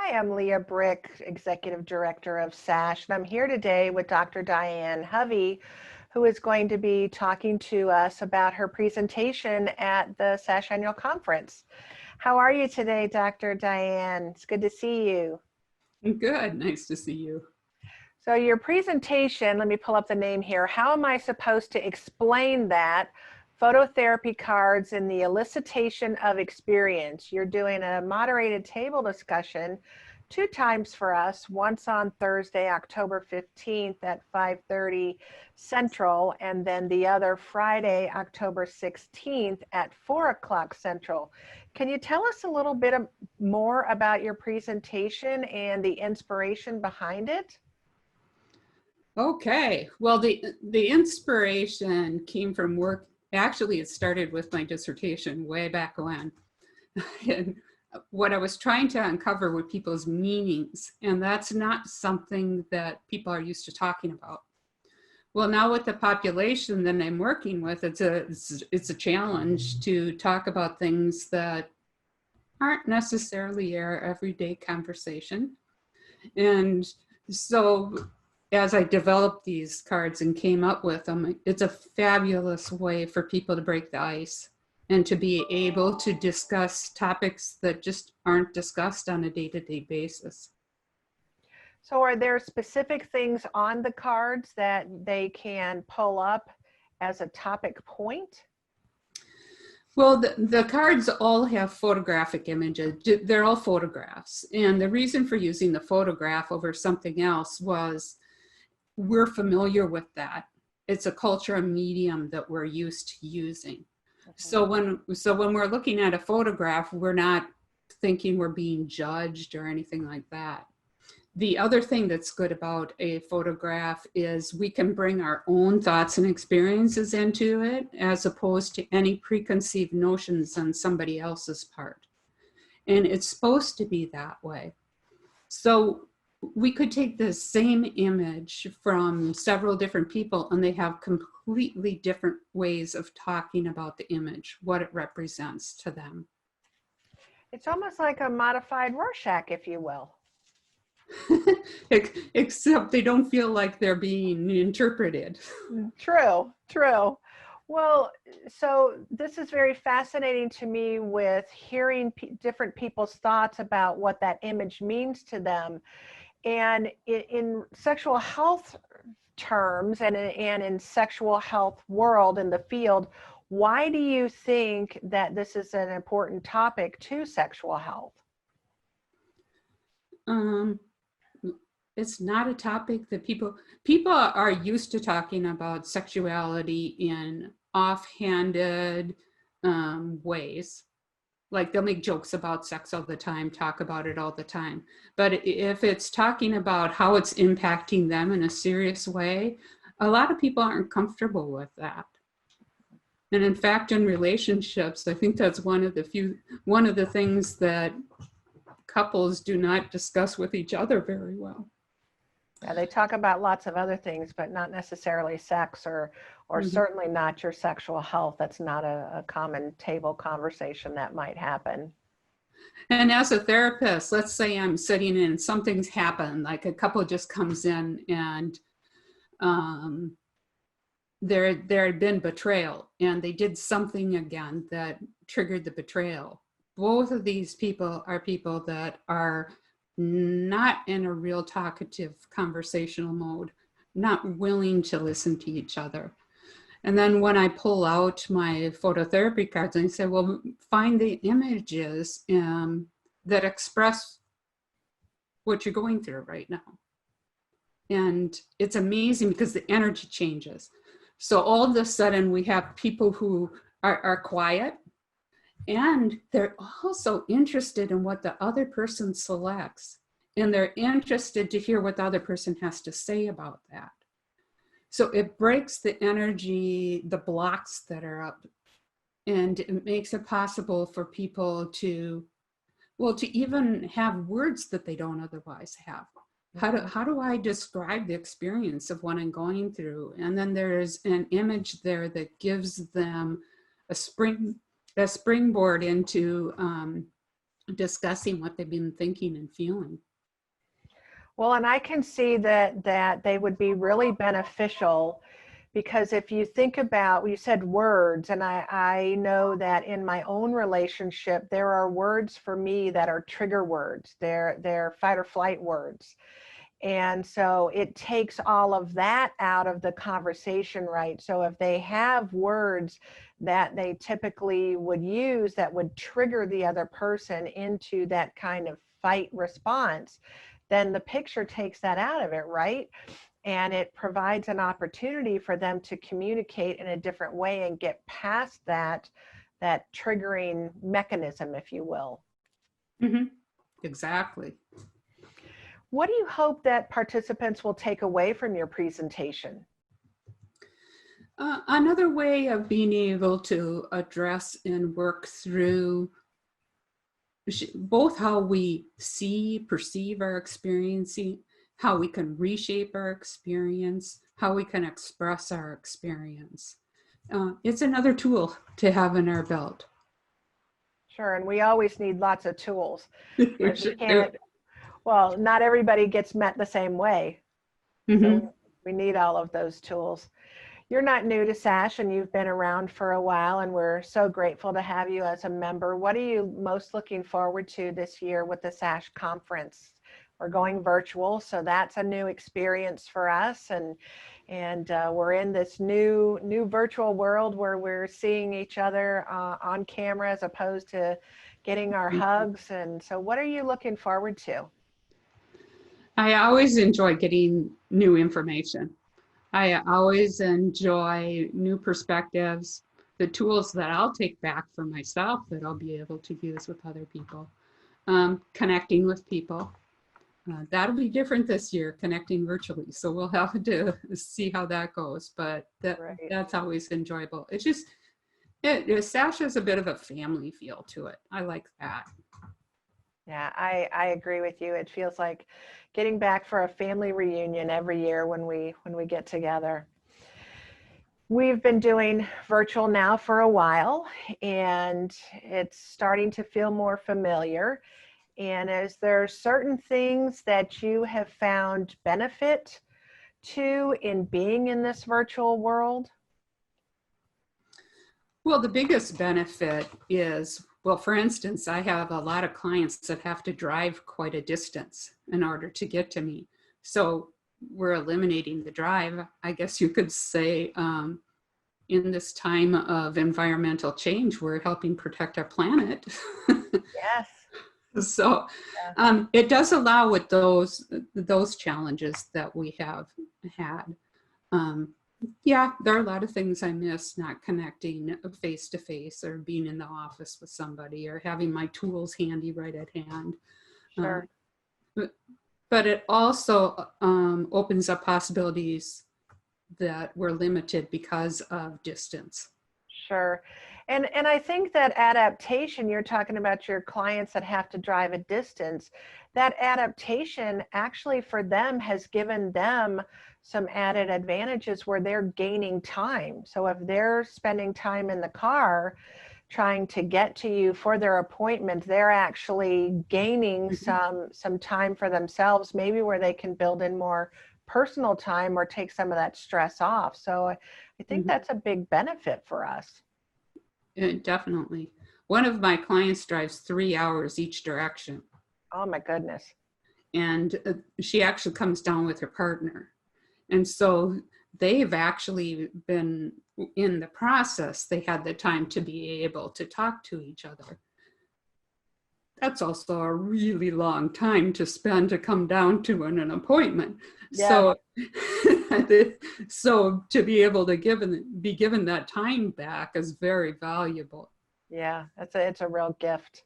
Hi, I'm Leah Brick, Executive Director of SASH, and I'm here today with Dr. Diane Hovey, who is going to be talking to us about her presentation at the SASH Annual Conference. How are you today, Dr. Diane? It's good to see you. Good, nice to see you. So your presentation, let me pull up the name here. How am I supposed to explain that? Phototherapy cards and the elicitation of experience. You're doing a moderated table discussion 2 times for us, once on Thursday, October 15th at 5:30 Central, and then the other Friday, October 16th at 4 o'clock Central. Can you tell us a little bit more about your presentation and the inspiration behind it? Okay, well, the inspiration came from work. Actually, it started with my dissertation way back when. And what I was trying to uncover were people's meanings, and that's not something that people are used to talking about. Well, now with the population that I'm working with, it's a challenge to talk about things that aren't necessarily our everyday conversation. And so as I developed these cards and came up with them, it's a fabulous way for people to break the ice and to be able to discuss topics that just aren't discussed on a day-to-day basis. So are there specific things on the cards that they can pull up as a topic point? Well, the cards all have photographic images. They're all photographs. And the reason for using the photograph over something else was we're familiar with that. It's a cultural medium that we're used to using. Okay. So when we're looking at a photograph, we're not thinking we're being judged or anything like that. The other thing that's good about a photograph is we can bring our own thoughts and experiences into it, as opposed to any preconceived notions on somebody else's part. And it's supposed to be that way. So we could take the same image from several different people and they have completely different ways of talking about the image, what it represents to them. It's almost like a modified Rorschach, if you will. Except they don't feel like they're being interpreted. True, true. Well, so this is very fascinating to me with hearing different people's thoughts about what that image means to them. And in sexual health terms and in sexual health world in the field, why do you think that this is an important topic to sexual health? It's not a topic that people are used to talking about sexuality in offhanded ways. Like they'll make jokes about sex all the time, talk about it all the time. But if it's talking about how it's impacting them in a serious way, a lot of people aren't comfortable with that. And in fact, in relationships, I think that's one of the things that couples do not discuss with each other very well. Yeah, they talk about lots of other things, but not necessarily sex or certainly not your sexual health. That's not a common table conversation that might happen. And as a therapist, let's say I'm sitting in and something's happened, like a couple just comes in and there had been betrayal and they did something again that triggered the betrayal. Both of these people are people that are not in a real talkative conversational mode, not willing to listen to each other. And then when I pull out my phototherapy cards and I say, well, find the images that express what you're going through right now. And it's amazing because the energy changes. So all of a sudden we have people who are quiet, and they're also interested in what the other person selects. And they're interested to hear what the other person has to say about that. So it breaks the energy, the blocks that are up. And it makes it possible for people to even have words that they don't otherwise have. How do I describe the experience of what I'm going through? And then there's an image there that gives them a springboard into discussing what they've been thinking and feeling. Well, and I can see that they would be really beneficial, because if you think about, you said words, and I know that in my own relationship, there are words for me that are trigger words. They're fight or flight words. And so it takes all of that out of the conversation, right? So if they have words that they typically would use that would trigger the other person into that kind of fight response, then the picture takes that out of it, right? And it provides an opportunity for them to communicate in a different way and get past that triggering mechanism, if you will. Mm-hmm. Exactly. What do you hope that participants will take away from your presentation? Another way of being able to address and work through both how we see, perceive our experiencing, how we can reshape our experience, how we can express our experience. It's another tool to have in our belt. Sure, and we always need lots of tools. We can't, well, not everybody gets met the same way. Mm-hmm. So we need all of those tools. You're not new to SASH, and you've been around for a while, and we're so grateful to have you as a member. What are you most looking forward to this year with the SASH conference? We're going virtual, so that's a new experience for us, and we're in this new virtual world where we're seeing each other on camera as opposed to getting our hugs. And so what are you looking forward to? I always enjoy getting new information. I always enjoy new perspectives, the tools that I'll take back for myself that I'll be able to use with other people, connecting with people. That'll be different this year, connecting virtually. So we'll have to see how that goes, but that's always enjoyable. It's just, SASH has a bit of a family feel to it. I like that. Yeah, I agree with you. It feels like getting back for a family reunion every year when we get together. We've been doing virtual now for a while, and it's starting to feel more familiar. And is there certain things that you have found benefit to in being in this virtual world? Well, the biggest benefit is, well, for instance, I have a lot of clients that have to drive quite a distance in order to get to me. So we're eliminating the drive, I guess you could say. In this time of environmental change, we're helping protect our planet. Yes. So it does allow with those challenges that we have had. Yeah, there are a lot of things I miss, not connecting face to face or being in the office with somebody or having my tools handy right at hand. Sure. But it also opens up possibilities that were limited because of distance. Sure. And I think that adaptation, you're talking about your clients that have to drive a distance, that adaptation actually for them has given them some added advantages where they're gaining time. So if they're spending time in the car trying to get to you for their appointment, they're actually gaining some time for themselves, maybe where they can build in more personal time or take some of that stress off. So I think that's a big benefit for us. Definitely. One of my clients drives 3 hours each direction. Oh my goodness. And she actually comes down with her partner. And so they've actually been in the process, they had the time to be able to talk to each other. That's also a really long time to spend to come down to an appointment. Yeah. So to be able to be given that time back is very valuable. Yeah, it's a real gift.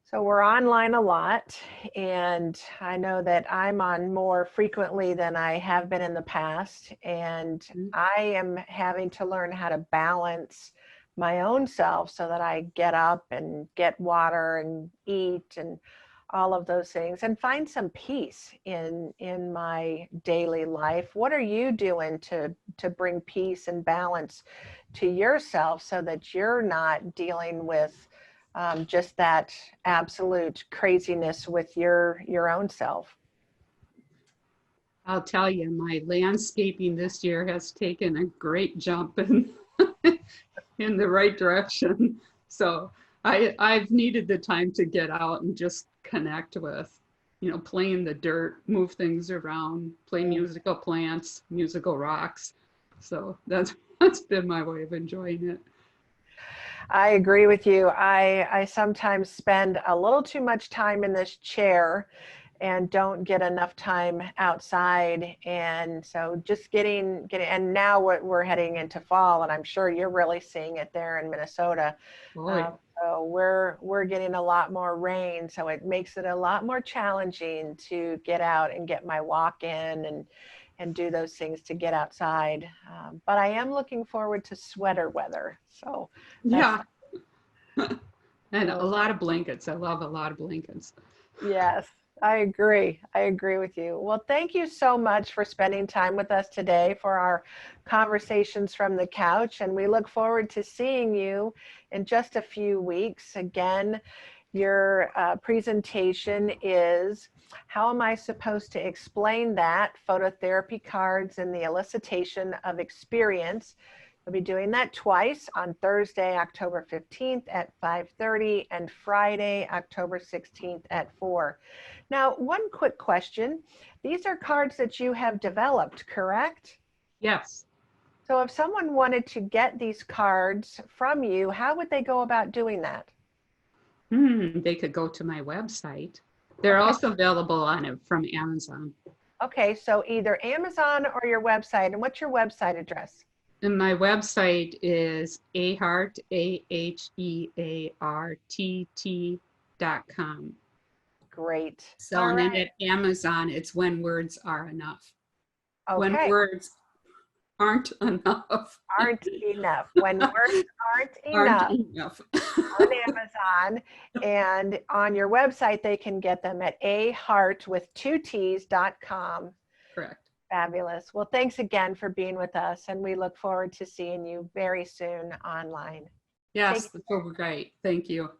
So we're online a lot, and I know that I'm on more frequently than I have been in the past, and I am having to learn how to balance my own self so that I get up and get water and eat and all of those things and find some peace in my daily life. What are you doing to bring peace and balance to yourself so that you're not dealing with just that absolute craziness with your own self. I'll tell you, my landscaping this year has taken a great jump in, in the right direction. So I've needed the time to get out and just connect with, you know, playing the dirt, move things around, play musical plants, musical rocks. So that's been my way of enjoying it. I agree with you. I sometimes spend a little too much time in this chair and don't get enough time outside. And so just getting, and now we're heading into fall, and I'm sure you're really seeing it there in Minnesota. Boy. So we're getting a lot more rain, so it makes it a lot more challenging to get out and get my walk in and do those things to get outside. But I am looking forward to sweater weather. So yeah. And a lot of blankets. I love a lot of blankets. Yes, I agree. I agree with you. Well, thank you so much for spending time with us today for our conversations from the couch. And we look forward to seeing you in just a few weeks. Again, your presentation is How Am I Supposed to Explain That? Phototherapy Cards and the Elicitation of Experience. We'll be doing that twice, on Thursday, October 15th at 5:30 and Friday, October 16th at 4. Now, one quick question. These are cards that you have developed, correct? Yes. So if someone wanted to get these cards from you, how would they go about doing that? They could go to my website. They're Okay. also available on it from Amazon. Okay, so either Amazon or your website. And what's your website address? And my website is ahart, AHEARTT.com. Great. So, All and then right. at Amazon, it's When Words Are Enough. When Okay. words aren't enough. Aren't enough. When words aren't Aren't enough. enough. On Amazon, and on your website they can get them at aheart.com. Correct. Fabulous. Well, thanks again for being with us, and we look forward to seeing you very soon online. Yes, that's great. Thank you.